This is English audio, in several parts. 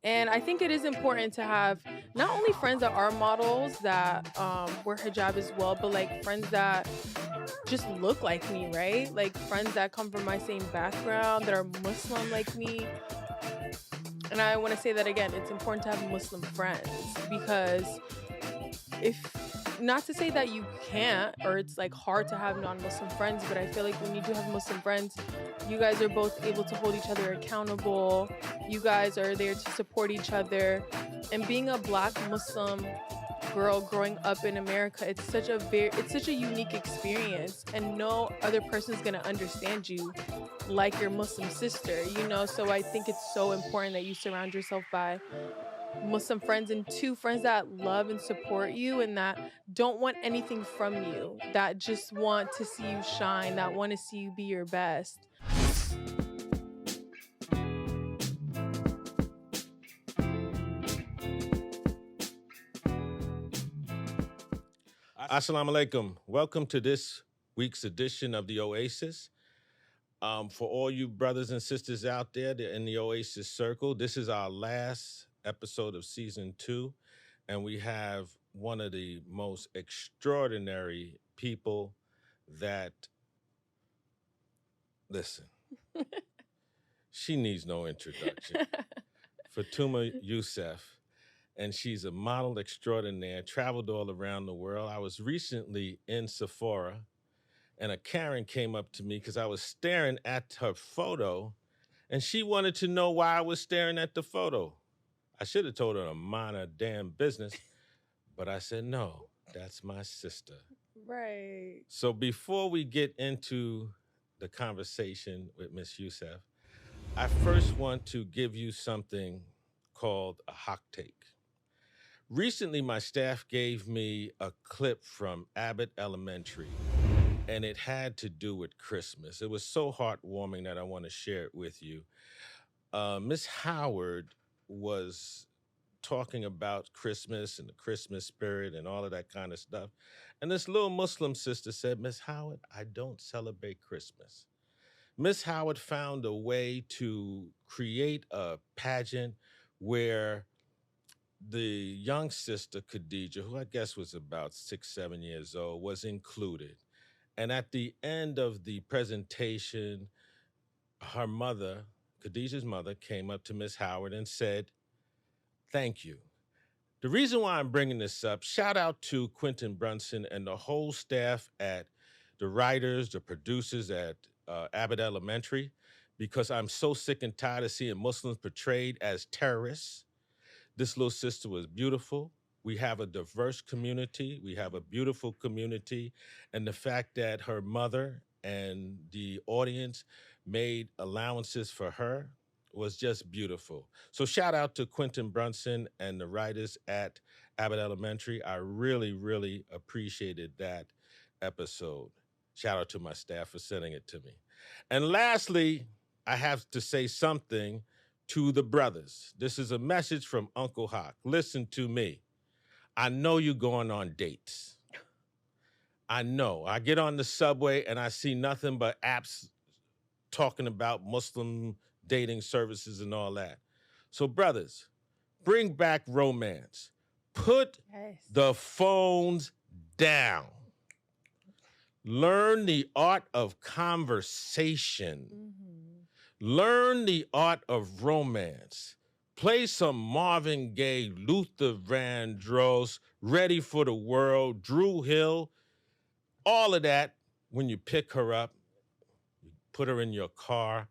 And I think it is important to have not only friends that are models that wear hijab as well, but like friends that just look like me, right? Like friends that come from my same background, that are Muslim like me. And I want to say that again, it's important to have Muslim friends because if not to say that you can't or it's like hard to have non-Muslim friends, but I feel like when you do have Muslim friends, you guys are both able to hold each other accountable. You guys are there to support each other. And being a black Muslim girl growing up in America, it's such a unique experience and no other person's going to understand you like your Muslim sister, you know? So I think it's so important that you surround yourself by Muslim friends and two friends that love and support you and that don't want anything from you, that just want to see you shine, that want to see you be your best. Assalamu alaikum. Welcome to this week's edition of the Oasis. For all you brothers and sisters out there that are in the Oasis circle, this is our last episode of season 2, and we have one of the most extraordinary people that, listen, she needs no introduction. Fatuma Yusuf. And she's a model extraordinaire, traveled all around the world. I was recently in Sephora, and a Karen came up to me because I was staring at her photo, and she wanted to know why I was staring at the photo. I should have told her to mind her damn business, but I said, no, that's my sister. Right. So before we get into the conversation with Miss Yusuf, I first want to give you something called a Haqq Take. Recently, my staff gave me a clip from Abbott Elementary, and it had to do with Christmas. It was so heartwarming that I want to share it with you. Miss Howard was talking about Christmas and the Christmas spirit and all of that kind of stuff. And this little Muslim sister said, Miss Howard, I don't celebrate Christmas. Miss Howard found a way to create a pageant where the young sister, Khadija, who I guess was about 6, 7 years old, was included. And at the end of the presentation, her mother, Khadija's mother, came up to Miss Howard and said, thank you. The reason why I'm bringing this up, shout out to Quentin Brunson and the whole staff at the writers, the producers at Abbott Elementary, because I'm so sick and tired of seeing Muslims portrayed as terrorists. This little sister was beautiful. We have a diverse community. We have a beautiful community. And the fact that her mother and the audience made allowances for her was just beautiful. So shout out to Quentin Brunson and the writers at Abbott Elementary. I really, really appreciated that episode. Shout out to my staff for sending it to me. And lastly, I have to say something to the brothers. This is a message from Uncle Haqq. Listen to me. I know you're going on dates. I know. I get on the subway and I see nothing but apps talking about Muslim dating services and all that. So brothers, bring back romance. Put the phones down. Learn the art of conversation. Learn the art of romance. Play some Marvin Gaye, Luther Vandross, Ready for the World, Drew Hill, all of that. When you pick her up, you put her in your car,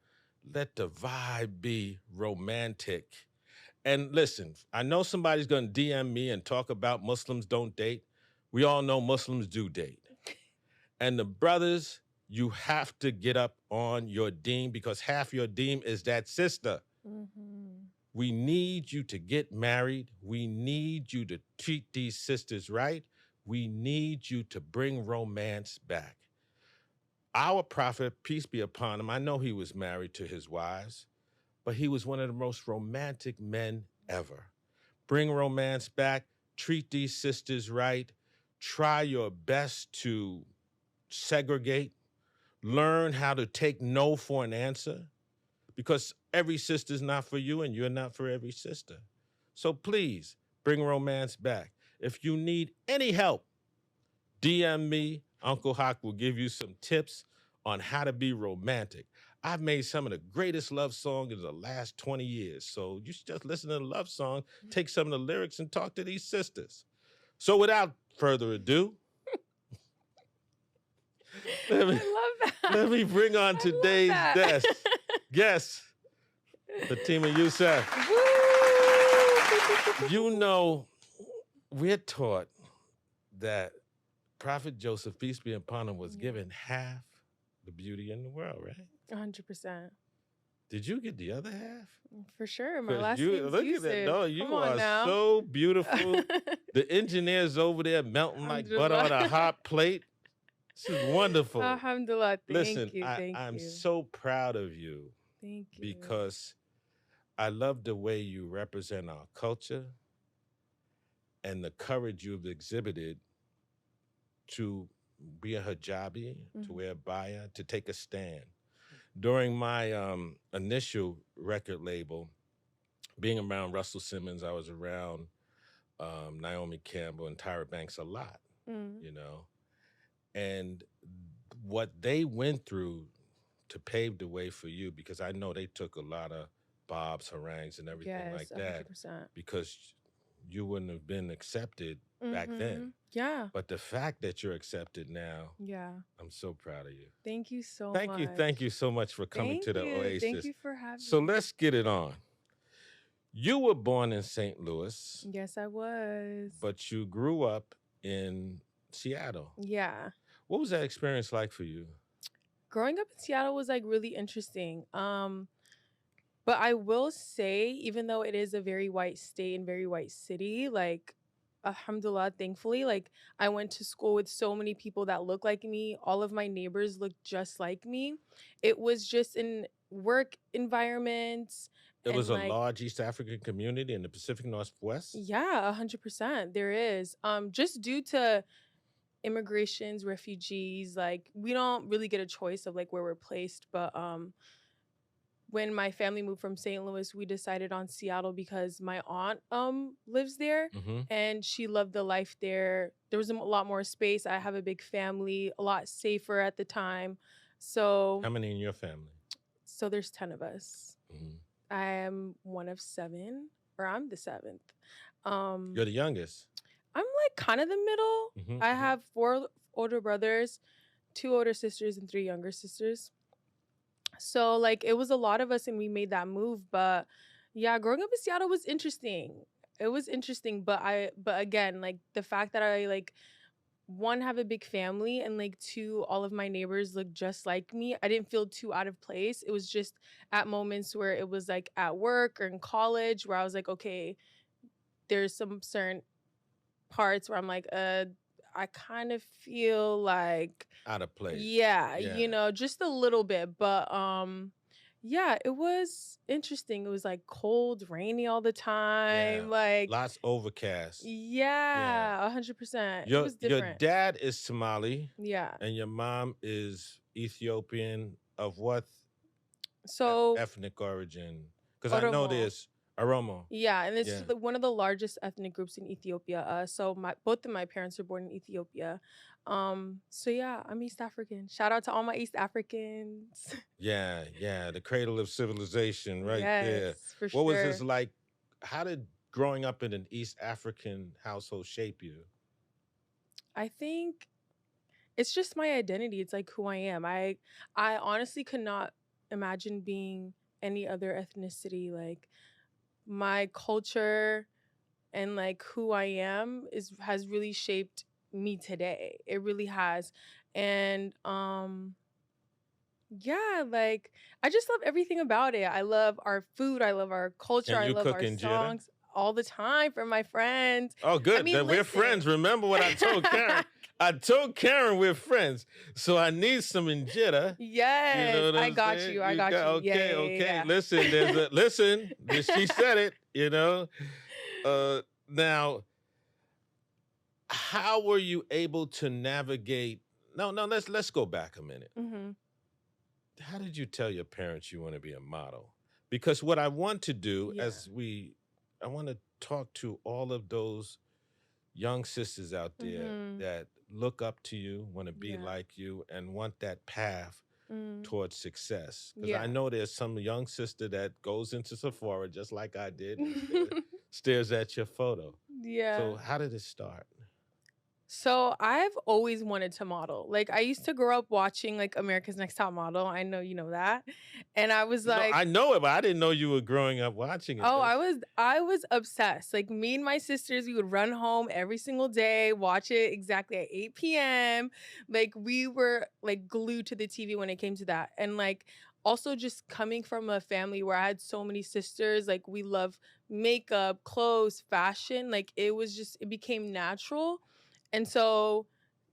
let the vibe be romantic. And listen, I know somebody's going to DM me and talk about Muslims don't date. We all know Muslims do date. And the brothers, you have to get up on your deen because half your deen is that sister. We need you to get married. We need you to treat these sisters right. We need you to bring romance back. Our prophet, peace be upon him, I know he was married to his wives, but he was one of the most romantic men ever. Bring romance back. Treat these sisters right. Try your best to segregate. Learn how to take no for an answer. because every sister's not for you and you're not for every sister. So please bring romance back. If you need any help, DM me. Uncle Haqq will give you some tips on how to be romantic. I've made some of the greatest love songs in the last 20 years. So you should just listen to the love song, take some of the lyrics, and talk to these sisters. So without further ado, let me, I love that. let me bring on today's guest, Fatuma Yusuf. You know, we're taught that Prophet Joseph, peace be upon him, was given half the beauty in the world, right? 100%. Did you get the other half? For sure. My 'Cause last you name's look Yusuf. at that. No, you Come on are now. so beautiful. The engineer's over there melting like butter on a hot plate. This is wonderful. Alhamdulillah. Listen, Thank you. I'm so proud of you Thank you. because I love the way you represent our culture and the courage you've exhibited to be a hijabi, to wear a baya, to take a stand. During my initial record label, being around Russell Simmons, I was around Naomi Campbell and Tyra Banks a lot, you know. And what they went through to pave the way for you, because I know they took a lot of bobs, harangues, and everything like that, 100%. because you wouldn't have been accepted back then. Yeah. But the fact that you're accepted now, Yeah. I'm so proud of you. Thank you so much. Thank you so much for coming to the Oasis. Thank you for having So me. let's get it on. You were born in St. Louis. Yes, I was. But you grew up in Seattle. Yeah. What was that experience like for you? Growing up in Seattle was like really interesting. But I will say, even though it is a very white state and very white city, like, alhamdulillah, thankfully, like, I went to school with so many people that look like me. All of my neighbors look just like me. It was just in work environments. There was a large East African community in the Pacific Northwest? Yeah, 100%. There is. Just due to immigrations, refugees, like, we don't really get a choice of like where we're placed, but when my family moved from St. Louis, we decided on Seattle because my aunt lives there and she loved the life there. There was a lot more space. I have a big family, a lot safer at the time. So how many in your family? So there's 10 of us. I am one of 7, or I'm the 7th. You're the youngest. I'm like kind of the middle. I have 4 older brothers, 2 older sisters, and 3 younger sisters. So like it was a lot of us and we made that move. But yeah, growing up in Seattle was interesting. It was interesting, but again, like the fact that I like 1 have a big family and like 2, all of my neighbors look just like me. I didn't feel too out of place. It was just at moments where it was like at work or in college where I was like, okay, there's some certain parts where I'm like, I kind of feel like out of place. Yeah, you know, just a little bit. But yeah, it was interesting. It was like cold, rainy all the time. Like lots overcast. Yeah, 100%. It was Your different. dad is Somali. Yeah. And your mom is Ethiopian of what ethnic origin? Because I know there's Oromo. Yeah, and it's one of the largest ethnic groups in Ethiopia. So both of my parents were born in Ethiopia. So yeah, I'm East African. Shout out to all my East Africans. Yeah, the cradle of civilization right there. Yes, for What sure. was this like? How did growing up in an East African household shape you? I think it's just my identity. It's like who I am. I honestly could not imagine being any other ethnicity. Like my culture and like who I am has really shaped me today. It really has. And yeah, like I just love everything about it. I love our food, I love our culture, I love our songs all the time from my friends. Oh, good. I mean, we're friends. Remember what I told Karen? I told Karen we're friends. So I need some injera. Yes, you know I got saying? you. I got you. Okay. Yeah. Listen, she said it, you know. Now, how were you able to navigate? No, let's go back a minute. how did you tell your parents you want to be a model? Because what I want to do Yeah. I want to talk to all of those young sisters out there Mm-hmm. that look up to you, want to be Yeah. like you, and want that path Mm. towards success. Because I Yeah. know there's some young sister that goes into Sephora just like I did and stares at your photo. Yeah. So how did it start? So I've always wanted to model. Like I used to grow up watching like America's Next Top Model. I know you know that. And I was No, like, I know it, but I didn't know you were growing up watching it. oh, I was obsessed. Like me and my sisters, we would run home every single day, watch it exactly at 8 p.m. Like we were like glued to the TV when it came to that. And like also just coming from a family where I had so many sisters, like we love makeup, clothes, fashion. Like it became natural. And so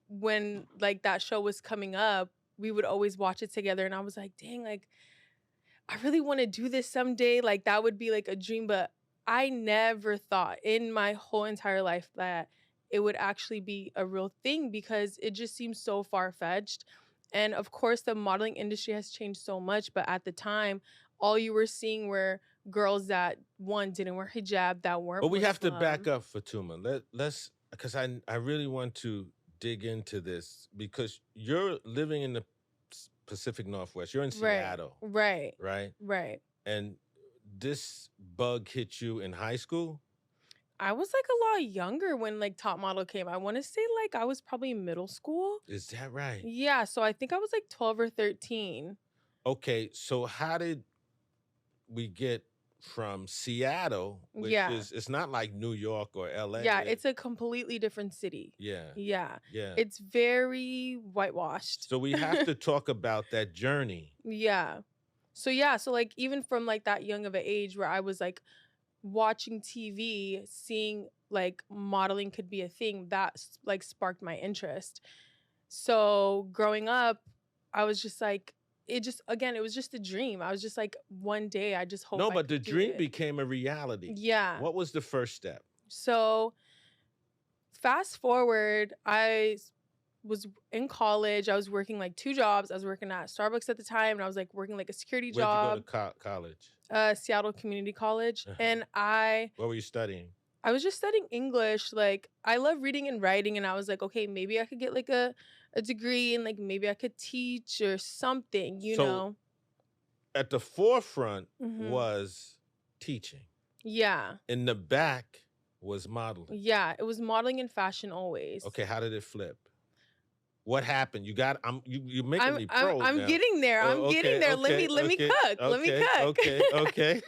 when like that show was coming up, we would always watch it together. And I was like, dang, like I really want to do this someday. Like that would be like a dream. But I never thought in my whole entire life that it would actually be a real thing because it just seems so far-fetched. And of course, the modeling industry has changed so much. But at the time, all you were seeing were girls that one didn't wear hijab, that weren't But we have to Muslim. back up, Fatuma. Let's because I really want to dig into this because you're living in the Pacific Northwest. You're in Seattle, Right. and this bug hit you in high school. I was like a lot younger when like Top Model came. I want to say like I was probably in middle school. Is that right? Yeah, so I think I was like 12 or 13. Okay, so how did we get from Seattle, which Yeah. is it's not like New York or LA? Yeah, it's a completely different city. Yeah. Yeah. Yeah. It's very whitewashed. So we have to talk about that journey. Yeah. So like even from like that young of an age where I was like watching TV, seeing like modeling could be a thing, that like sparked my interest. So growing up, I was just like, it was just a dream. I was just like, one day I just hope. No, I but the could do dream it. became a reality. Yeah. What was the first step? So fast forward, I was in college. I was working like 2 jobs. I was working at Starbucks at the time, and I was like working like a security job. Where'd you go to college? Seattle Community College. And What were you studying? I was just studying English. Like I love reading and writing, and I was like, okay, maybe I could get like a degree and like maybe I could teach or something, you know. At the forefront Mhm. was teaching. Yeah. In the back was modeling. Yeah, it was modeling and fashion always. Okay, how did it flip? What happened? You making me pro. I'm now. getting there. Oh, I'm getting there. Let me cook. Let me cook. Okay.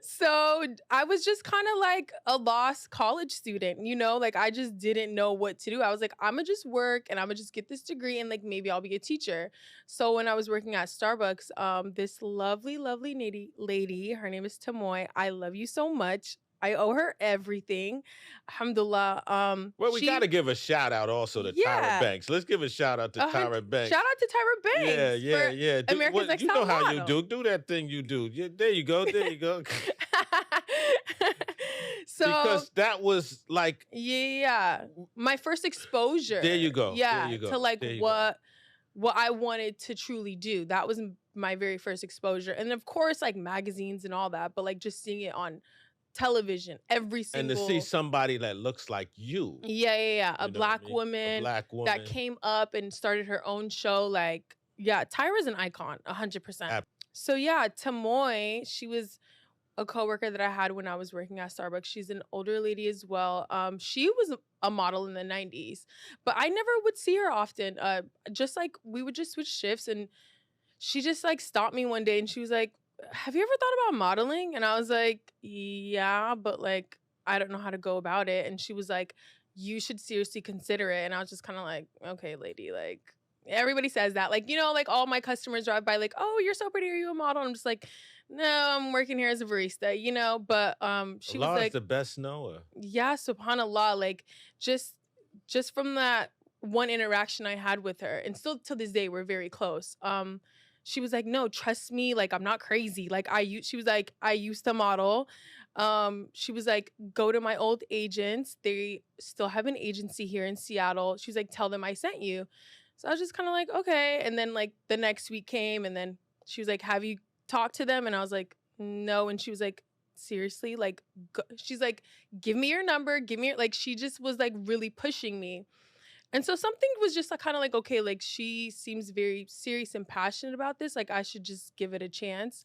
So I was just kind of like a lost college student, you know, like I just didn't know what to do. I was like, I'm gonna just work and I'm gonna just get this degree and like maybe I'll be a teacher. So when I was working at Starbucks, this lovely lady, her name is Tamoy. I love you so much. I owe her everything. Alhamdulillah. Well, we got to give a shout out also to Tyra Banks. Let's give a shout out to Tyra Banks. Shout out to Tyra Banks. Yeah. America's Next you know Top how Model. you do. Do that thing you do. Yeah, there you go. So because that was like my first exposure. There you go. Yeah, there you go. to like what I wanted to truly do. That was my very first exposure, and of course like magazines and all that, but like just seeing it on television every single. And to see somebody that looks like you. Yeah. A black woman that came up and started her own show. Like, yeah, Tyra's an icon, 100%. So yeah, Tamoy, she was a coworker that I had when I was working at Starbucks. She's an older lady as well. She was a model in the 90s, but I never would see her often. Just like we would just switch shifts, and she just like stopped me one day and she was like, have you ever thought about modeling? And I was like, yeah, but like, I don't know how to go about it. And she was like, you should seriously consider it. And I was just kind of like, okay, lady, like everybody says that. Like, you know, like all my customers drive by like, oh, you're so pretty. Are you a model? I'm just like, no, I'm working here as a barista, you know? But she was like, the best knower. Yeah, subhanAllah. Like just from that one interaction I had with her, and still to this day, we're very close. She was like, no, trust me. Like, I'm not crazy. Like, she was like, I used to model. She was like, go to my old agents. They still have an agency here in Seattle. She was like, tell them I sent you. So I was just kind of like, okay. And then like the next week came, and then she was like, have you talked to them? And I was like, no. And she was like, seriously? Like, she's like, give me your number. Give me your, like, she just was like really pushing me. And so something was just like kind of like, okay, like she seems very serious and passionate about this. Like I should just give it a chance.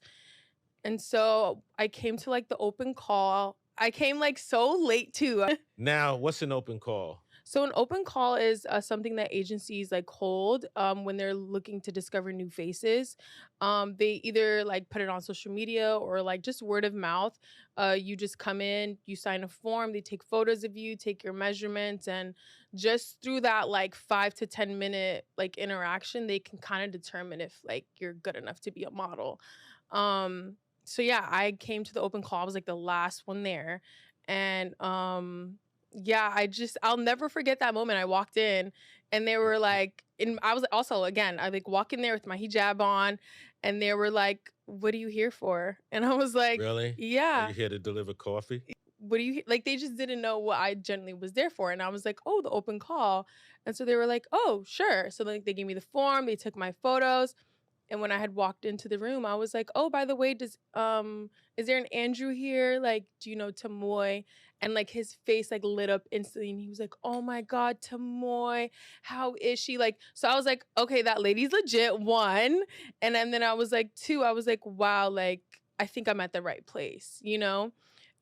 And so I came to like the open call. I came like so late too. Now, what's an open call? So an open call is something that agencies like hold when they're looking to discover new faces. They either like put it on social media or like just word of mouth. You just come in, you sign a form, they take photos of you, take your measurements, and just through that like 5 to 10 minute like interaction, they can kind of determine if like you're good enough to be a model. So yeah, I came to the open call. I was like the last one there, and yeah, I'll never forget that moment. I walked in and they were like, I was also, again, I like walk in there with my hijab on, and they were like, what are you here for? And I was like, Really? Are yeah. you here to deliver coffee? What do you like? They just didn't know what I generally was there for. And I was like, oh, the open call. And so they were like, oh, sure. So like they gave me the form, they took my photos. And when I had walked into the room, I was like, oh, by the way, is there an Andrew here? Like, do you know Tamoy? And like his face like lit up instantly, and he was like, oh my God, Tamoy, how is she? Like, so I was like, okay, that lady's legit, one. And then I was like, two, I was like, wow, like I think I'm at the right place, you know?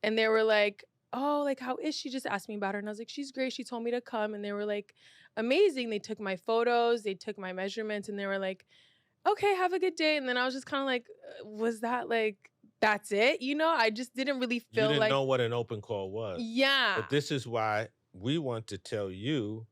And they were like, oh, like how is she? Just asked me about her. And I was like, she's great. She told me to come. And they were like, amazing. They took my photos, they took my measurements, and they were like, okay, have a good day. And then I was just kind of like, was that like, that's it? You know, I just didn't really You feel didn't like, know what an open call was. yeah, But this is why we want to tell you,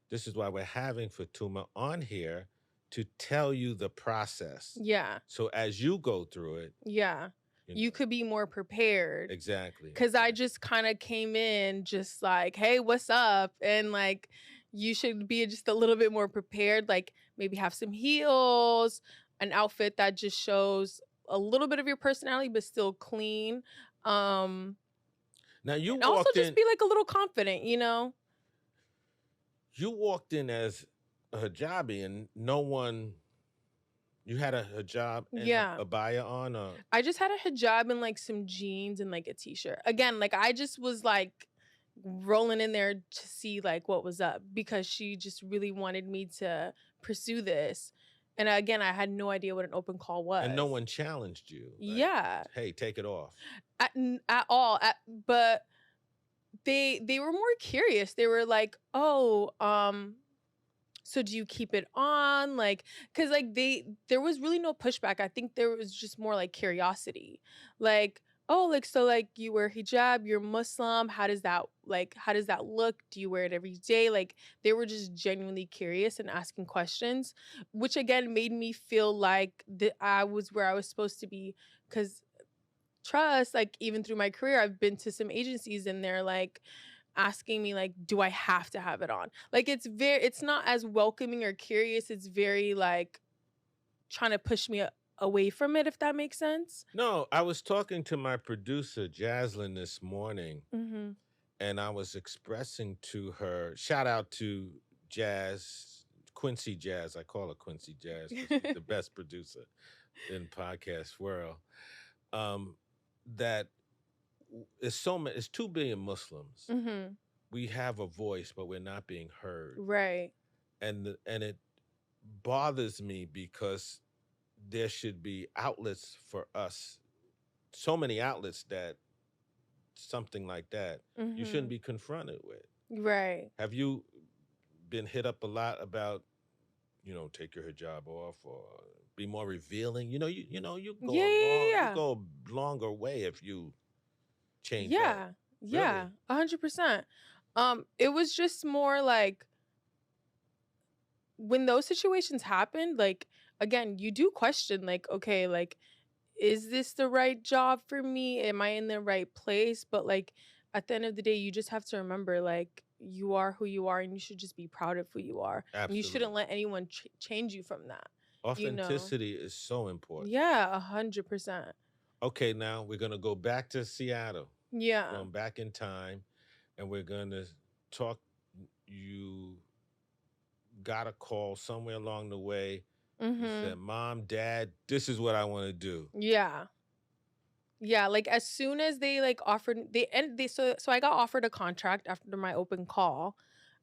this is why we're having Fatuma on here to tell you the process. yeah, So as you go through it, yeah, you know, could be more prepared. exactly. Because I just kind of came in just like, hey, what's up? And like, you should be just a little bit more prepared. Like maybe have some heels, an outfit that just shows a little bit of your personality, but still clean. Now you And also walked just in. be like a little confident, you know? You walked in as a hijabi, and no one. You had a hijab and Yeah. a abaya on. I just had a hijab and like some jeans and like a t-shirt. Again, like I just was like rolling in there to see like what was up because she just really wanted me to pursue this. And again, I had no idea what an open call was. And no one challenged you. Like, yeah. hey, take it off. At all. But they were more curious. They were like, "Oh, so do you keep it on?" Like, cuz like there was really no pushback. I think there was just more like curiosity. Like, "Oh, like so like you wear hijab, you're Muslim. How does that look? Do you wear it every day?" Like they were just genuinely curious and asking questions, which again made me feel like that I was where I was supposed to be cuz trust, like even through my career, I've been to some agencies and they're like asking me like, do I have to have it on? Like it's not as welcoming or curious. It's very like trying to push me away from it, if that makes sense. No, I was talking to my producer, Jaslyn, this morning, Mm-hmm. and I was expressing to her, shout out to Jazz, Quincy Jazz. I call her Quincy Jazz 'cause she's the best producer in podcast world. That it's 2 billion Muslims. Mm-hmm. We have a voice, but we're not being heard. Right. And it bothers me because there should be outlets for us. So many outlets that something like that you shouldn't be confronted with. Right. Have you been hit up a lot about, take your hijab off or be more revealing? You go Yeah. you go a longer way if you change Yeah. up. Yeah. Really? 100%. It was just more like when those situations happened, like again, you do question like, okay, like is this the right job for me? Am I in the right place? But like at the end of the day, you just have to remember like you are who you are and you should just be proud of who you are. And you shouldn't Absolutely. let anyone change you from that. Authenticity is so important. Yeah, 100%. Okay, now we're gonna go back to Seattle. Yeah. Going back in time, and we're gonna talk you got a call somewhere along the way and Mhm. said, "Mom, Dad, this is what I want to do." Yeah. Yeah, like as soon as they like offered they so I got offered a contract after my open call.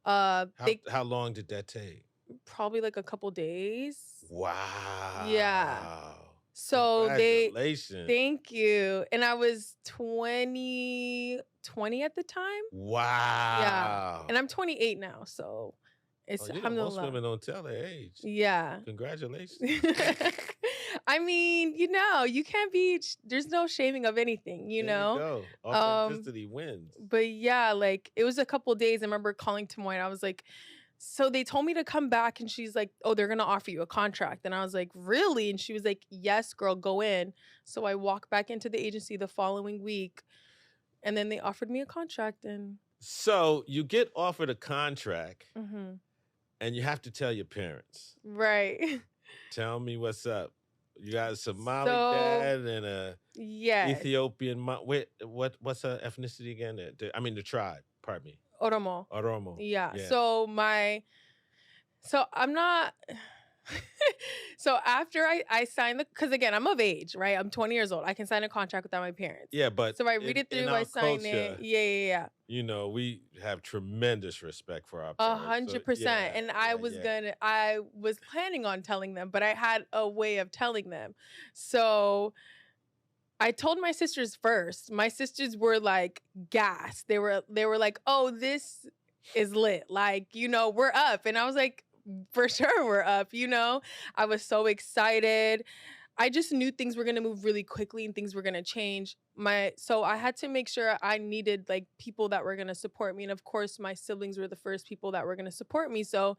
How They how long did that take? probably like a couple days. Yeah. Wow. So they Congratulations. thank you. And I was 20 at the time. Yeah. Wow. And I'm 28 now, so Oh, it's most alhamdulillah. women don't tell their age. Yeah. Congratulations. I mean, you can't be there's no shaming of anything, you There you know? go. Um Authenticity wins. but yeah, like it was a couple days. I remember calling Tamoy and I was like, so they told me to come back and she's like, "Oh, they're going to offer you a contract." And I was like, "Really?" And she was like, "Yes, girl, go in." So I walked back into the agency the following week and then they offered me a contract and So you get offered a contract mhm. and you have to tell your parents. Right. Tell me what's up. You got a Somali So, dad and a yes, Ethiopian mom. Wait, what's her ethnicity again? The tribe. Pardon me. Oromo. Oromo. Yeah. Yeah. So I'm not so after I signed because again, I'm of age, right? I'm 20 years old. I can sign a contract without my parents. Yeah, but So I read it in through, I our sign it. culture, Yeah. we have tremendous respect for our A parents. So 100%. And I was planning on telling them, but I had a way of telling them. So I told my sisters first. My sisters were like gassed. They were like, "Oh, this is lit. Like, we're up." And I was like, "For sure we're up." I was so excited. I just knew things were going to move really quickly and things were going to change. So I had to make sure I needed like people that were going to support me, and of course my siblings were the first people that were going to support me. So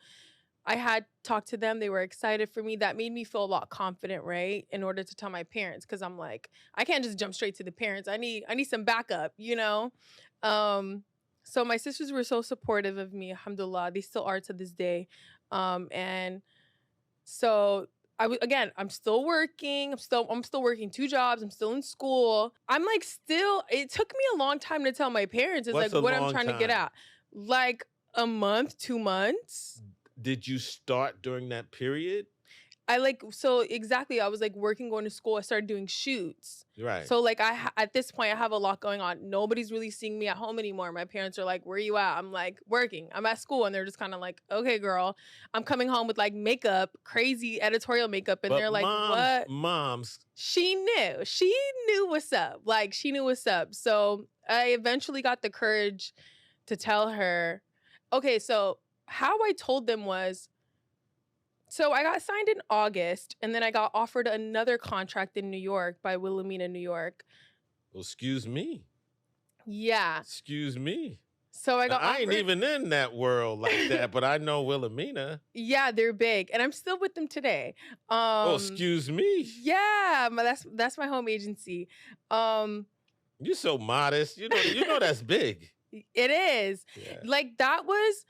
I had talked to them. They were excited for me. That made me feel a lot confident, right? In order to tell my parents, because I'm like, I can't just jump straight to the parents. I need some backup. Um, so my sisters were so supportive of me, alhamdulillah. They still are to this day. And so again, I'm still working. I'm still working 2 jobs. I'm still in school. I'm like still, it took me a long time to tell my parents. It's what's like a what I'm long trying to get time? at. Like a month, 2 months. Did you start during that period? So exactly, I was like working, going to school. I started doing shoots. Right. So like at this point I have a lot going on. Nobody's really seeing me at home anymore. My parents are like, "Where you at?" I'm like, "Working." I'm at school, and they're just kind of like, "Okay, girl." I'm coming home with like makeup, crazy editorial makeup, and But they're like, moms, "What?" moms, She knew. She knew what's up. Like she knew what's up. So I eventually got the courage to tell her. Okay, so how I told them was, so I got signed in August, and then I got offered another contract in New York by Wilhelmina, New York. well, excuse me. Yeah. Excuse me. So I Now, got I ain't offered. even in that world like that, but I know Wilhelmina. Yeah, they're big, and I'm still with them today. Oh, excuse me. Yeah, that's my home agency. You're so modest. You know that's big. It is. Yeah. Like that was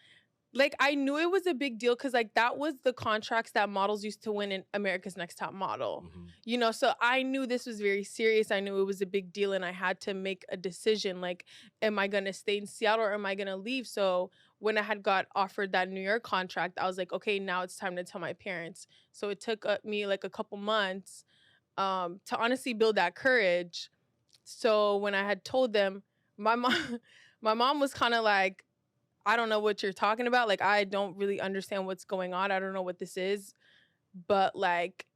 like I knew it was a big deal because like that was the contracts that models used to win in America's Next Top Model. Mhm. So I knew this was very serious. I knew it was a big deal, and I had to make a decision. Like, am I gonna stay in Seattle or am I gonna leave? So when I had got offered that New York contract, I was like, okay, now it's time to tell my parents. So it took me like a couple months to honestly build that courage. So when I had told them, my mom, my mom was kind of like, "I don't know what you're talking about. Like, I don't really understand what's going on. I don't know what this is." But like,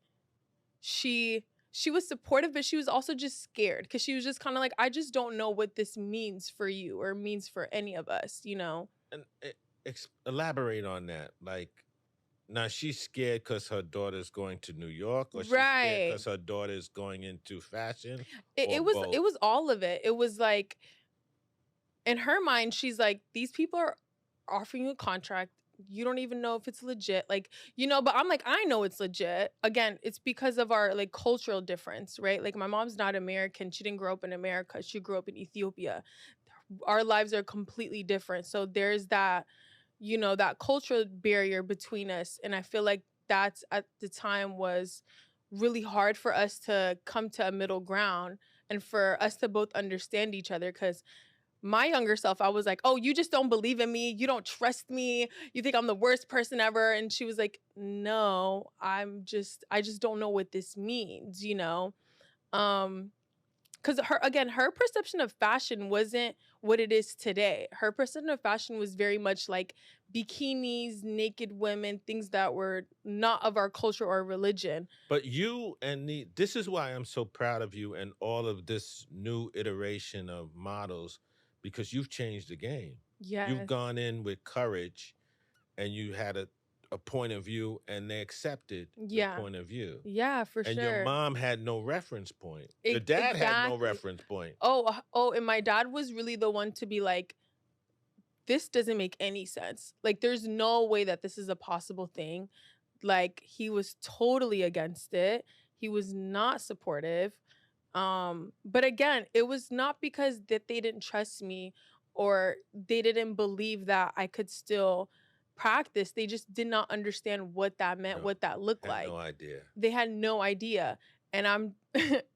she was supportive, but she was also just scared because she was just kind of like, "I just don't know what this means for you or means for any of us." And elaborate on that. Like, now she's scared because her daughter's going to New York, or she's scared Right. because her daughter's going into fashion, It, or it was both. it was all of it. It was like in her mind, she's like, these people are offering you a contract. You don't even know if it's legit. But I'm like, I know it's legit. Again, it's because of our like cultural difference, right? Like my mom's not American. She didn't grow up in America. She grew up in Ethiopia. Our lives are completely different. So there's that cultural barrier between us. And I feel like that's at the time was really hard for us to come to a middle ground and for us to both understand each other because my younger self, I was like, oh, you just don't believe in me. You don't trust me. You think I'm the worst person ever. And she was like, no, I just don't know what this means, you know? Um, because her perception of fashion wasn't what it is today. Her perception of fashion was very much like bikinis, naked women, things that were not of our culture or religion. But this is why I'm so proud of you and all of this new iteration of models, because you've changed the game. You've Yes. gone in with courage and you had a point of view and they accepted your Yeah. point of view. Yeah, for And your sure. mom had no reference point. Your dad had no Exactly. reference point. Oh, and my dad was really the one to be like, this doesn't make any sense. Like, there's no way that this is a possible thing. Like, he was totally against it. He was not supportive. But again, it was not because that they didn't trust me or they didn't believe that I could still practice. They just did not understand what that meant, No, what that looked had like. no idea. They had no idea. And I'm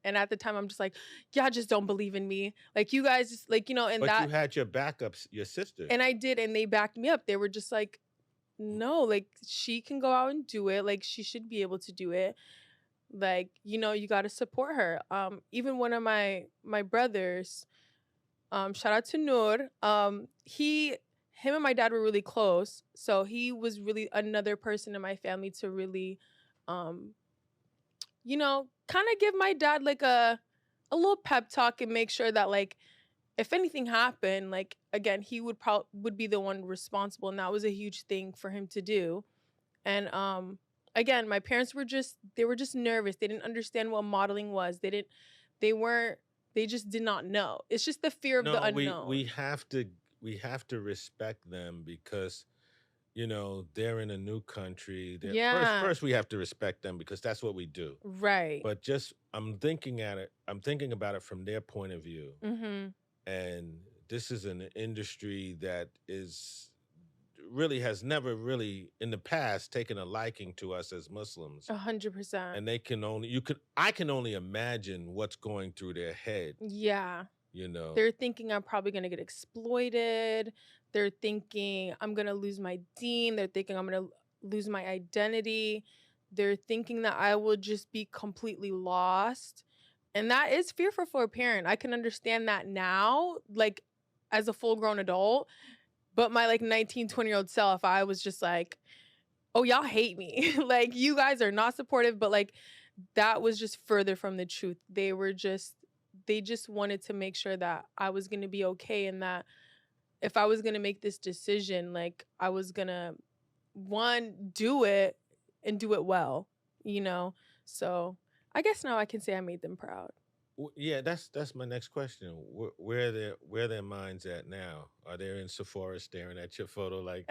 and at the time I'm just like, y'all just don't believe in me. Like, you guys just like, and But that you had your backups, your sister. and I did, and they backed me up. They were just like, no, like, she can go out and do it. Like, she should be able to do it. Like, you got to support her. Even one of my brothers, shout out to Noor. Him and my dad were really close, so he was really another person in my family to really, um, kind of give my dad like a little pep talk and make sure that, like, if anything happened, like, again, he would be the one responsible, and that was a huge thing for him to do. And again, my parents were just nervous. They didn't understand what modeling was. They just did not know. It's just the fear of the unknown. We have to respect them because they're in a new country. Yeah. First we have to respect them because that's what we do. Right. But just I'm thinking about it from their point of view. Mm-hmm. And this is an industry that really has never really in the past taken a liking to us as Muslims. 100%. And I can only imagine what's going through their head. Yeah. They're thinking I'm probably going to get exploited. They're thinking I'm going to lose my deen. They're thinking I'm going to lose my identity. They're thinking that I will just be completely lost. And that is fearful for a parent. I can understand that now, like, as a full-grown adult. But my, like, 19, 20-year-old self, I was just like, oh, y'all hate me. Like, you guys are not supportive. But, like, that was just further from the truth. They just wanted to make sure that I was going to be okay, and that if I was going to make this decision, like, I was going to, one, do it and do it well, So I guess now I can say I made them proud. Yeah, that's my next question. Where their minds at now? Are they in Sephora staring at your photo like?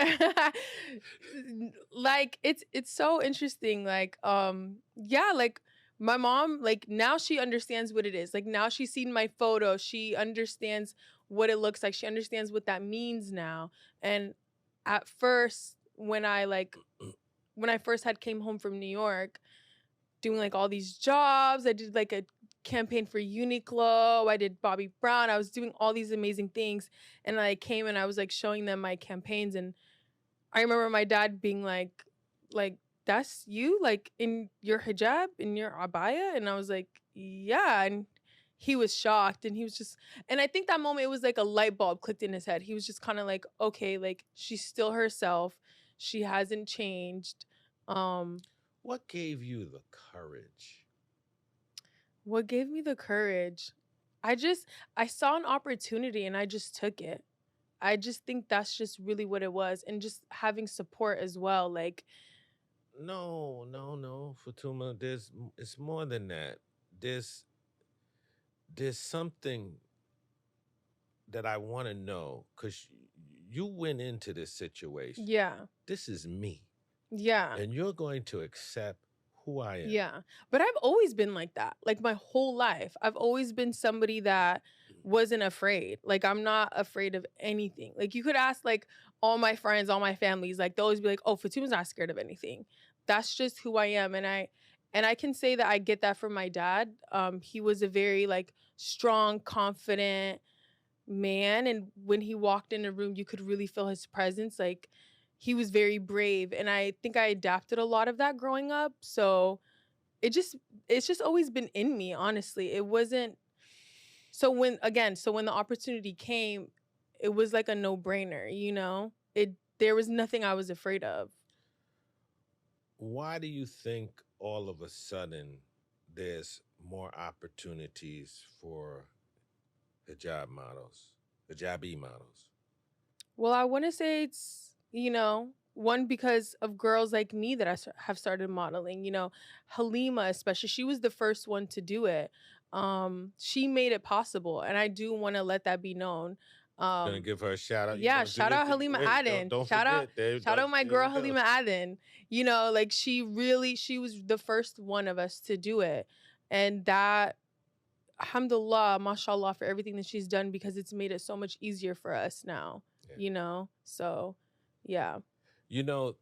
Like, it's so interesting. Like, yeah, like, my mom, like, now she understands what it is. Like, now she's seen my photo. She understands what it looks like. She understands what that means now. And at first, when I first came home from New York, doing, like, all these jobs, I did, like, a campaign for Uniqlo. I did Bobbi Brown. I was doing all these amazing things. And I came and I was, like, showing them my campaigns. And I remember my dad being like, that's you, like, in your hijab, in your abaya? And I was like, yeah. And he was shocked, and he was just, and I think that moment, it was like a light bulb clicked in his head. He was just kind of like, okay, like, she's still herself. She hasn't changed. What gave you the courage? What gave me the courage? I saw an opportunity and I just took it. I just think that's just really what it was. And just having support as well. Like, No, Fatuma. It's more than that. There's something that I want to know, because you went into this situation. yeah. This is me. Yeah. And you're going to accept who I am. Yeah. But I've always been like that. Like, my whole life. I've always been somebody that wasn't afraid. Like, I'm not afraid of anything. Like, you could ask, like, all my friends, all my families, like, they'll always be like, oh, Fatuma's not scared of anything. That's just who I am. And I can say that I get that from my dad. He was a very, like, strong, confident man, and when he walked in a room you could really feel his presence. Like, he was very brave, and I think I adapted a lot of that growing up. So it just it's just always been in me, honestly. It wasn't so when the opportunity came, it was like a no-brainer, you know? It There was nothing I was afraid of. Why do you think all of a sudden there's more opportunities for hijabi models? Well, I want to say it's, one, because of girls like me that have started modeling. Halima, especially, she was the first one to do it. She made it possible, and I do want to let that be known. Gonna give her a shout out. You Yeah, want to do shout this? out Halima Wait, don't Aden. don't Shout out, forget. There, shout out my there girl we go. Halima Aden. Like, she was the first one of us to do it, and that, alhamdulillah, mashallah, for everything that she's done, because it's made it so much easier for us now. Yeah. So yeah. You know,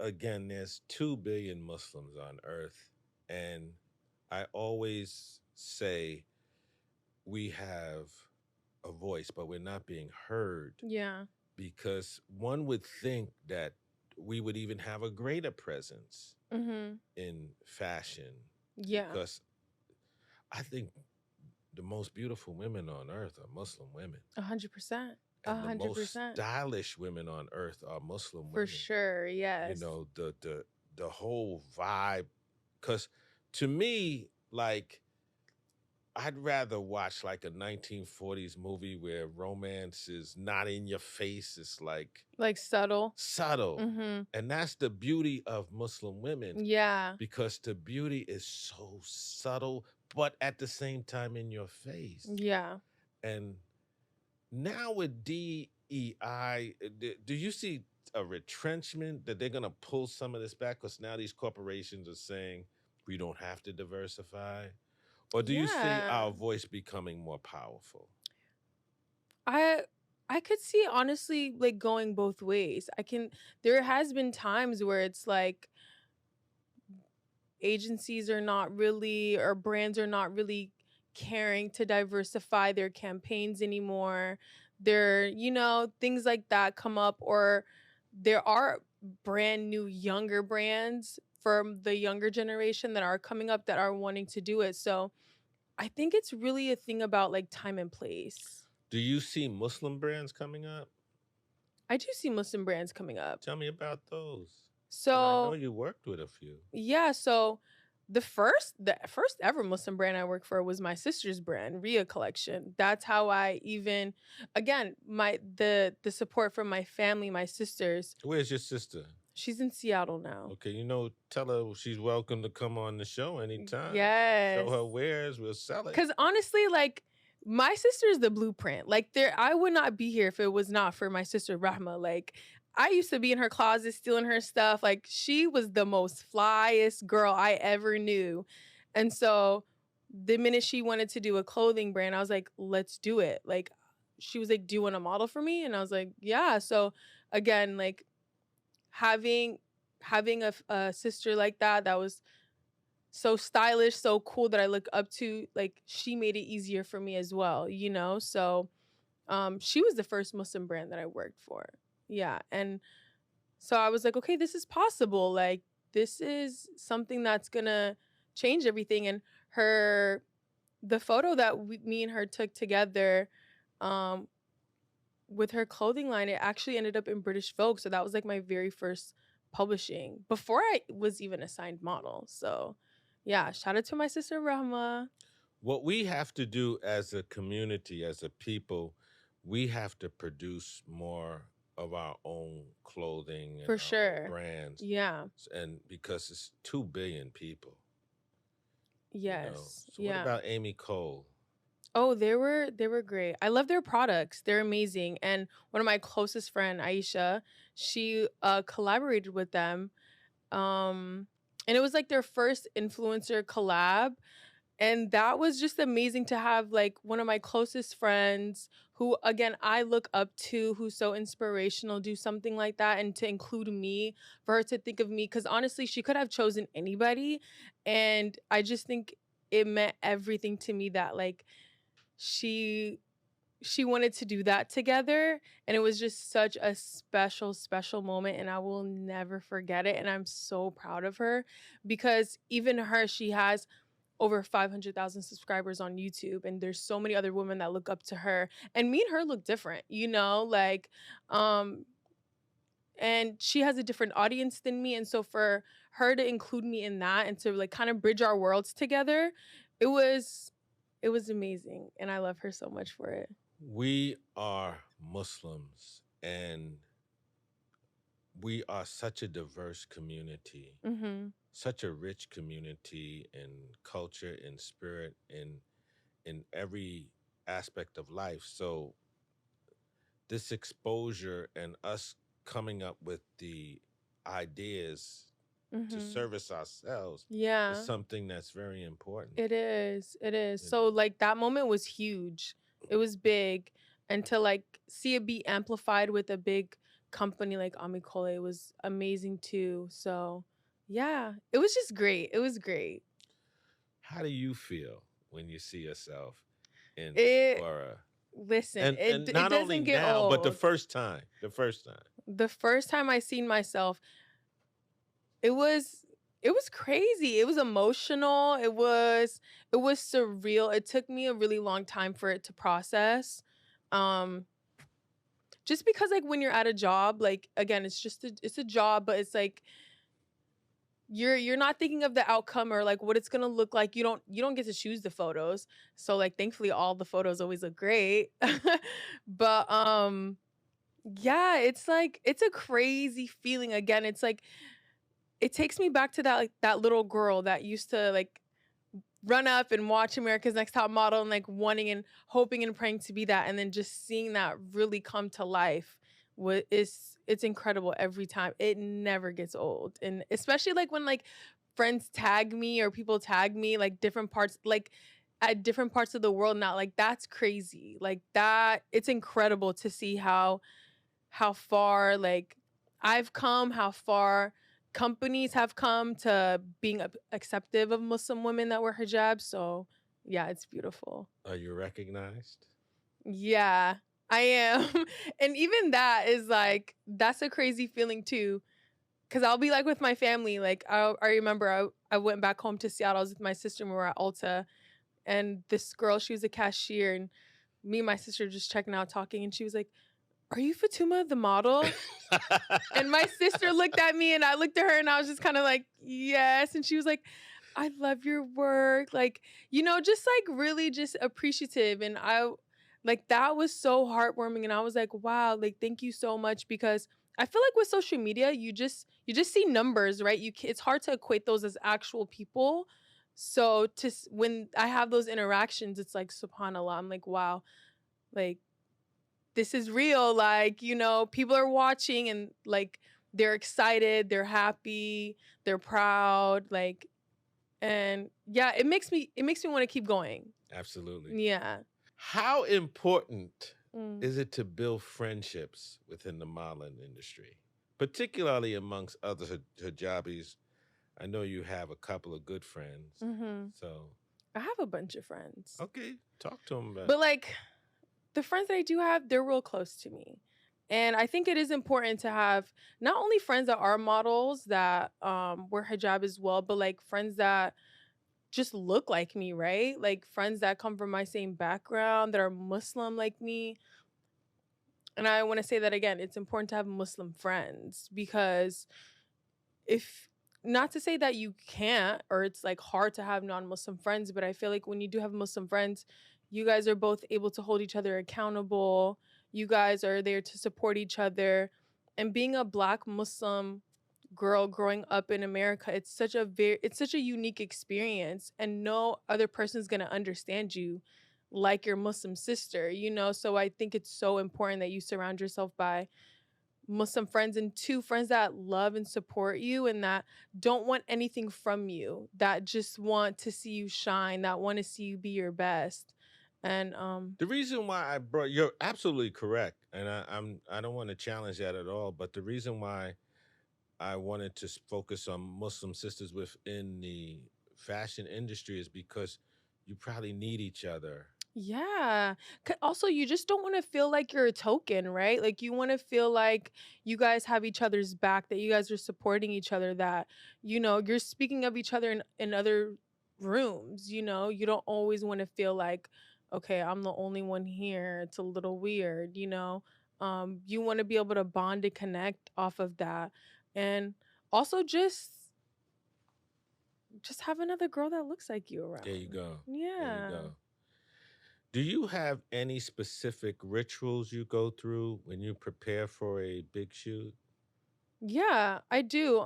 again, there's 2 billion Muslims on earth, and I always say we have a voice, but we're not being heard Yeah. because one would think that we would even have a greater presence Mm-hmm. in fashion Yeah. because I think the most beautiful women on earth are Muslim women. 100%. And the most 100%. stylish women on earth are Muslim women. For sure, yes. The whole vibe. Because to me, like, I'd rather watch like a 1940s movie where romance is not in your face. It's like subtle. subtle. And that's the beauty of Muslim women. Yeah. Because the beauty is so subtle, but at the same time in your face. Yeah. And now with DEI, do you see a retrenchment that they're going to pull some of this back? Because now these corporations are saying we don't have to diversify. Or do you see our voice becoming more powerful? I could see, honestly, like, going both ways. There has been times where it's like agencies are not really, or brands are not really caring to diversify their campaigns anymore. Things like that come up, or there are brand new younger brands from the younger generation that are coming up that are wanting to do it. So I think it's really a thing about, like, time and place. Do you see Muslim brands coming up? I do see Muslim brands coming up. Tell me about those. So I know you worked with a few. Yeah, so the first ever Muslim brand I worked for was my sister's brand, Ria Collection. That's how I even, again, the support from my family, my sisters. Where's your sister? She's in Seattle now. Okay, tell her she's welcome to come on the show anytime. Yes. Show her wares, we'll sell it. Because honestly, like, my sister is the blueprint. Like, I would not be here if it was not for my sister Rahma. Like, I used to be in her closet stealing her stuff. Like, she was the most flyest girl I ever knew. And so the minute she wanted to do a clothing brand, I was like, let's do it. Like, she was like, do you want to model for me? And I was like, yeah. So again, like, having a sister like that was so stylish, so cool, that I look up to, like, she made it easier for me as well, So she was the first Muslim brand that I worked for. Yeah. And so I was like, okay, this is possible. Like, this is something that's gonna change everything. And the photo that me and her took together with her clothing line, it actually ended up in British Vogue. So that was like my very first publishing before I was even a signed model. So yeah, shout out to my sister Rahma. What we have to do as a community, as a people, we have to produce more of our own clothing and For our sure. own brands. Yeah. And because it's 2 billion people. Yes. So what about Amy Cole? Oh, they were great. I love their products. They're amazing. And one of my closest friend, Aisha, she collaborated with them. And it was like their first influencer collab. And that was just amazing to have, like, one of my closest friends who, again, I look up to, who's so inspirational, do something like that, and to include me, for her to think of me. Because honestly, she could have chosen anybody. And I just think it meant everything to me that, like, she she wanted to do that together, and it was just such a special moment, and I will never forget it, and I'm so proud of her because even her, she has over 500,000 subscribers on YouTube, and there's so many other women that look up to her, and me and her look different, um and she has a different audience than me, and so for her to include me in that and to like kind of bridge our worlds together, it was it was amazing, and I love her so much for it. We are Muslims, and we are such a diverse community, Mhm. such a rich community in culture, in spirit, in every aspect of life. So this exposure and us coming up with the ideas to Mhm. service ourselves is Yeah. something that's very important. It is. It is. You So know, like that moment was huge. It was big. And to like see it be amplified with a big company like Amicole was amazing too. So yeah, it was just great. It was great. how do you feel when you see yourself in It Sephora? Listen, And it not only doesn't get now, but old. the first time. The first time I seen myself, it was it was crazy. It was emotional. It was surreal. It took me a really long time for it to process. Um just because like when you're at a job, like again, it's a job, but it's like you're not thinking of the outcome or like what it's gonna look like. You don't get to choose the photos. So like thankfully all the photos always look great. But yeah, it's like it's a crazy feeling again. It's like it takes me back to that like that little girl that used to like run up and watch America's Next Top Model and like wanting and hoping and praying to be that, and then just seeing that really come to life. It's incredible every time. It never gets old, and especially like when like friends tag me or people tag me like different parts like at different parts of the world now, like that's crazy. Like that, it's incredible to see how far like I've come, how far companies have come to being acceptive of Muslim women that wear hijab. So yeah, it's beautiful. Are you recognized? Yeah, I am. And even that is like that's a crazy feeling too. Cause I'll be like with my family. Like I remember I went back home to Seattle. I was with my sister and we were at Ulta, and this girl, she was a cashier, and me and my sister just checking out talking, and she was like, "Are you Fatuma the model?" And my sister looked at me and I looked at her and I was just kind of like, "Yes." And she was like, "I love your work." Like, just like really just appreciative. And I like that was so heartwarming. And I was like, wow, like thank you so much, because I feel like with social media, you just see numbers, right? It's hard to equate those as actual people. So when I have those interactions, it's like subhanallah. I'm like, wow, like this is real. Like, people are watching and like they're excited, they're happy, they're proud, like, and yeah, it makes me want to keep going. Absolutely. Yeah. How important Mm. is it to build friendships within the modeling industry, particularly amongst other hijabis? I know you have a couple of good friends. Hmm. So, I have a bunch of friends. okay, talk to them about But like the friends that I do have, they're real close to me. And I think it is important to have not only friends that are models that wear hijab as well, but like friends that just look like me, right? Like friends that come from my same background, that are Muslim like me. And I want to say that again, it's important to have Muslim friends, because if not to say that you can't or it's like hard to have non-Muslim friends, but I feel like when you do have Muslim friends, you guys are both able to hold each other accountable. You guys are there to support each other. And being a Black Muslim girl growing up in America, it's such a unique experience, and no other person's going to understand you like your Muslim sister. So I think it's so important that you surround yourself by Muslim friends, and two friends that love and support you and that don't want anything from you, that just want to see you shine, that want to see you be your best. And the reason why I brought you're absolutely correct, and I don't want to challenge that at all. But the reason why I wanted to focus on Muslim sisters within the fashion industry is because you probably need each other Yeah. Also, you just don't want to feel like you're a token, right? Like you want to feel like you guys have each other's back, that you guys are supporting each other, that you're speaking of each other in other rooms. You don't always want to feel like, okay, I'm the only one here. It's a little weird. You want to be able to bond and connect off of that, and also just have another girl that looks like you There you around. go. There you Yeah. go. Do you have any specific rituals you go through when you prepare for a big shoot? Yeah, I do.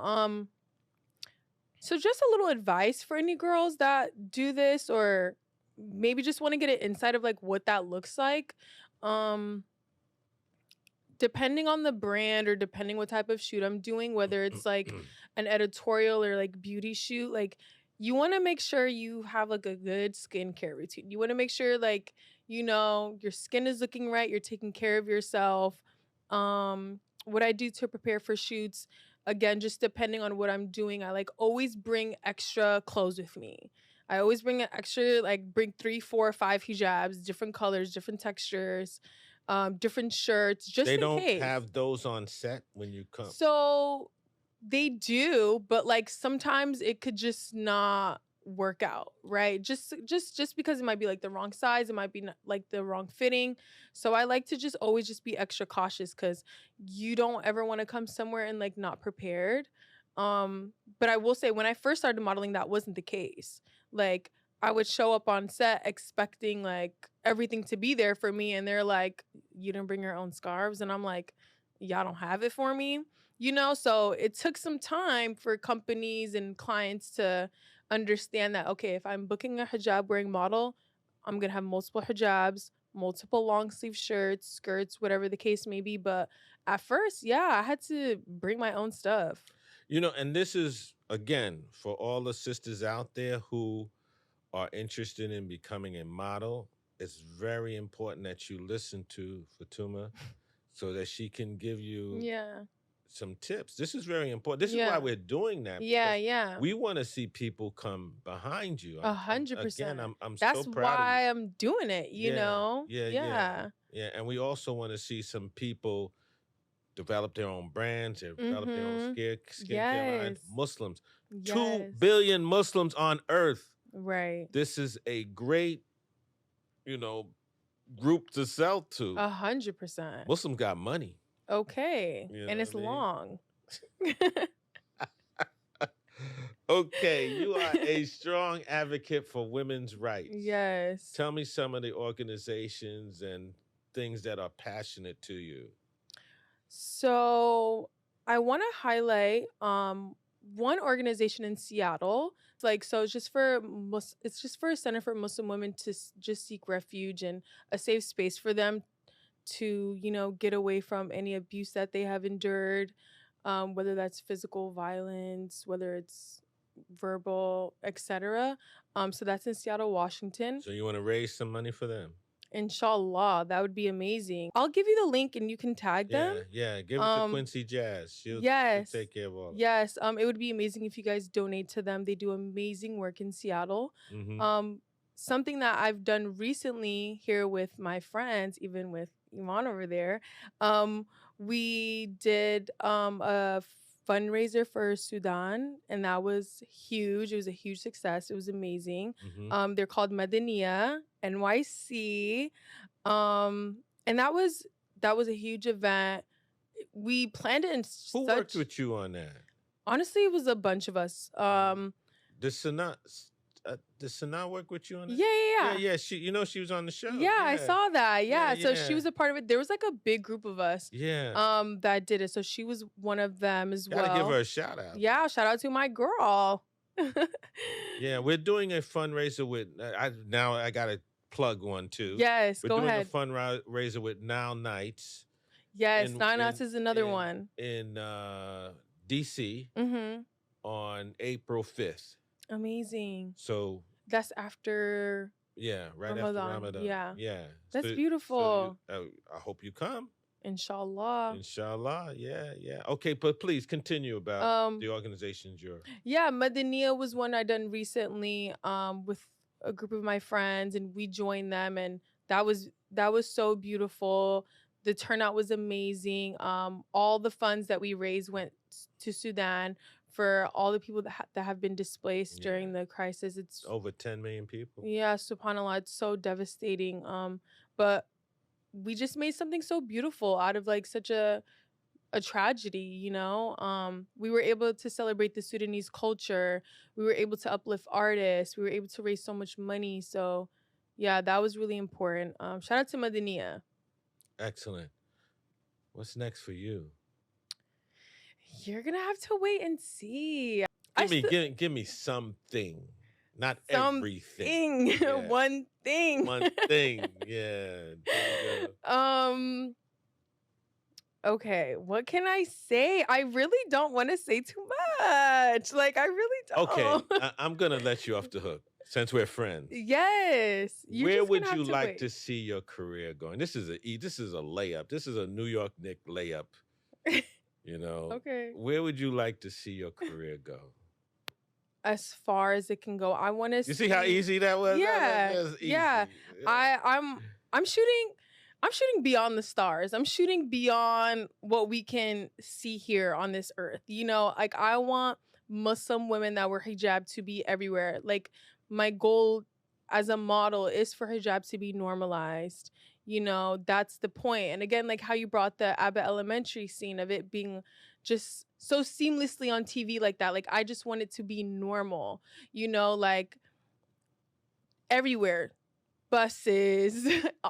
So just a little advice for any girls that do this, or maybe just want to get an insight of like what that looks like. Um Depending on the brand or depending what type of shoot I'm doing, whether it's like an editorial or like beauty shoot, like you want to make sure you have like a good skincare routine. You want to make sure like your skin is looking right, you're taking care of yourself. What I do to prepare for shoots, again, just depending on what I'm doing, I like always bring extra clothes with me. I always bring an extra, like bring 3, 4, 5 hijabs, different colors, different textures, different shirts, just They in don't case. have those on set when you come. So they do, but like sometimes it could just not work out, right? Just because it might be like the wrong size, it might be like the wrong fitting. So I like to just always just be extra cautious, cuz you don't ever want to come somewhere and like not prepared. But I will say when I first started modeling, that wasn't the case. Like I would show up on set expecting like everything to be there for me, and they're like, "You didn't bring your own scarves," and I'm like, "Y'all don't have it for me." So it took some time for companies and clients to understand that, okay, if I'm booking a hijab wearing model, I'm going to have multiple hijabs, multiple long sleeve shirts, skirts, whatever the case may be. But at first, yeah, I had to bring my own stuff. And this is, again, for all the sisters out there who are interested in becoming a model, it's very important that you listen to Fatuma so that she can give you Yeah. some tips. This is very important. This is why Yeah. we're doing that, Yeah. because Yeah. we want to see people come behind you. A Again, 100%. I'm so That's proud of you. why I'm doing it, Yeah, yeah, yeah, Yeah. yeah. And we also want to see some people develop their own brands, develop their own Mm-hmm. skincare line. Yes. Muslims, two Yes. billion Muslims on earth. Right. This is a great, you know, group to sell to. 100%. Muslims got money. Okay. You And know it's what I mean? long. Okay, you are a strong advocate for women's rights. Yes. Tell me some of the organizations and things that are passionate to you. So I want to highlight one organization in Seattle. It's like, so it's just for a center for Muslim women to just seek refuge and a safe space for them to get away from any abuse that they have endured, whether that's physical violence, whether it's verbal, etc. So that's in Seattle, Washington. So you want to raise some money for them? Inshallah, that would be amazing. I'll give you the link and you can tag them. Yeah. Give it to Quincy Jazz. She'll Yes. take care of all of it. Yes. It would be amazing if you guys donate to them. They do amazing work in Seattle. Something that I've done recently here with my friends, even with Iman over there, we did a fundraiser for Sudan, and that was huge. It was a huge success. It was amazing. They're called Madania NYC. And that was a huge event. We planned it in Who worked with you on that? Honestly, it was a bunch of us. Did Sanaa work with you on that? Yeah. Yeah. She was on the show. Yeah, I saw that. Yeah. So Yeah. she was a part of it. There was like a big group of us. Yeah. That did it. So she was one of them as well. Gotta give her a shout out. Yeah, shout out to my girl. Yeah, we're doing a fundraiser with. I gotta plug one too. Yes, we're go doing ahead. a fundraiser with Now Nights. Yes, Now Nights is another one in DC on April 5th. Amazing. So that's after. Yeah, right Ramadan. after Ramadan. Yeah. That's beautiful. So I hope you come. Inshallah. Yeah. Okay, but please continue about the organizations you're. Yeah, Madania was one I done recently with a group of my friends, and we joined them, and that was so beautiful. The turnout was amazing. All the funds that we raised went to Sudan for all the people that have been displaced Yeah. during the crisis. It's Over 10 million people. yeah, subhanallah, it's so devastating. But we just made something so beautiful out of like such a tragedy, you know. We were able to celebrate the Sudanese culture. We were able to uplift artists. We were able to raise so much money. So yeah, that was really important. Shout out to Madania. Excellent. What's next for you? You're gonna have to wait and see. Give me something. Not everything. Something. Yeah. One thing. One thing. Yeah. There you go. Okay, what can I say? I really don't want to say too much. Like, I really don't. Okay, I'm gonna let you off the hook since we're friends. Yes. Where would you like to see your career going? This is a layup. This is a New York Knicks layup. You know. Okay. Where would you like to see your career go? As far as it can go, I want to. You see how easy that was? Yeah. That was easy. Yeah. I'm shooting. I'm shooting beyond the stars. I'm shooting beyond what we can see here on this earth. You know, like I want Muslim women that wear hijab to be everywhere. Like my goal as a model is for hijab to be normalized. You know, that's the point. And again, like how you brought the Abbott Elementary scene of it being just so seamlessly on TV like that. Like I just want it to be normal, you know, like everywhere. Buses,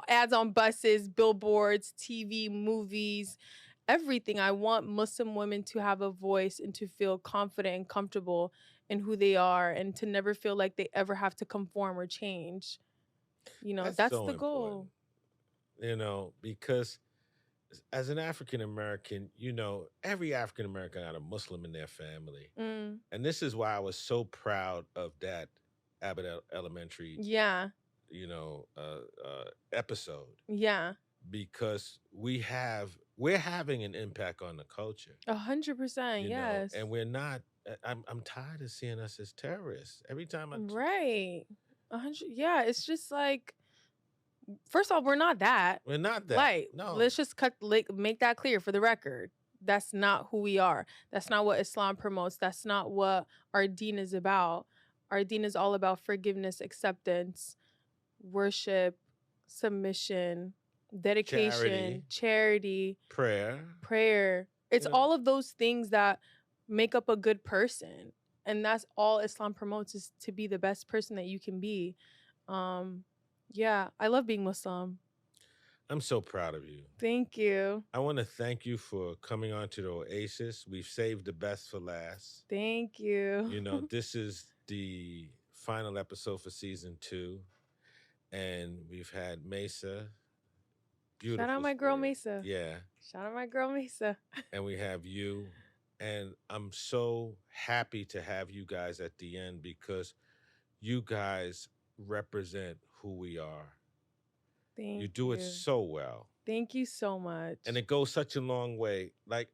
ads on buses, billboards, TV, movies, everything. I want Muslim women to have a voice and to feel confident and comfortable in who they are and to never feel like they ever have to conform or change. You know, that's so the goal. Important. You know, because as an African American, you know, every African American got a Muslim in their family. Mm. And this is why I was so proud of that Abbott Elementary. Yeah. You know, episode. Yeah. Because we're having an impact on the culture. 100%. Yes. Know? And we're not. I'm tired of seeing us as terrorists every time. Right. 100. Yeah. It's just like, first of all, we're not that. We're not that. Like, no. Let's just make that clear for the record. That's not who we are. That's not what Islam promotes. That's not what our deen is about. Our deen is all about forgiveness, acceptance, worship, submission, dedication, charity, prayer. It's all of those things that make up a good person. And that's all Islam promotes, is to be the best person that you can be. Yeah, I love being Muslim. I'm so proud of you. Thank you. I want to thank you for coming on to the Oasis. We've saved the best for last. Thank you. You know, this is the final episode for season 2. And we've had Mesa. Beautiful. Shout out my girl Mesa. Yeah. Shout out my girl Mesa. And we have you. And I'm so happy to have you guys at the end because you guys represent who we are. Thank you. You do it so well. Thank you so much. And it goes such a long way. Like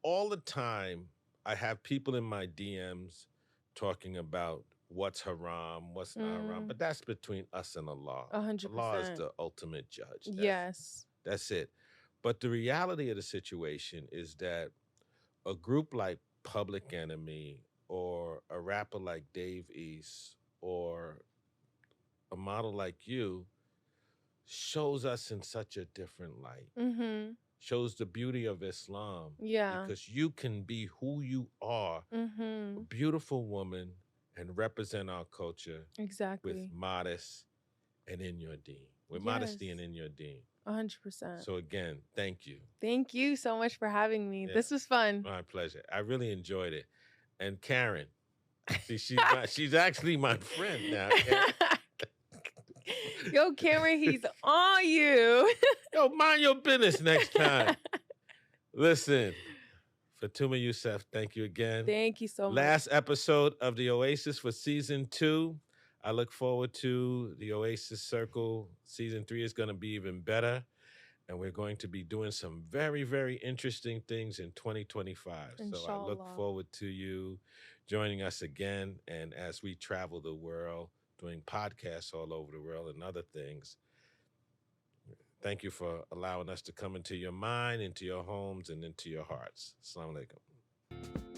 all the time, I have people in my DMs talking about what's haram, what's not haram. But that's between us and Allah. 100%. Allah is the ultimate judge. That's it. But the reality of the situation is that a group like Public Enemy or a rapper like Dave East or a model like you shows us in such a different light. Mm-hmm. Shows the beauty of Islam. Yeah. Because you can be who you are, a beautiful woman, and represent our culture with modest and in your deen. With modesty and in your deen. 100%. So again, thank you. Thank you so much for having me. Yeah. This was fun. My pleasure. I really enjoyed it. And Karen, see, she's actually my friend now. Yo, Cameron, he's on you. Yo, mind your business next time. Listen, Fatuma Yusuf, thank you again. Thank you so much. Last episode of The Oasis for season 2. I look forward to the Oasis Circle. Season 3 is going to be even better. And we're going to be doing some very, very interesting things in 2025. Inshallah. So I look forward to you joining us again. And as we travel the world doing podcasts all over the world and other things. Thank you for allowing us to come into your mind, into your homes, and into your hearts. Assalamu alaikum.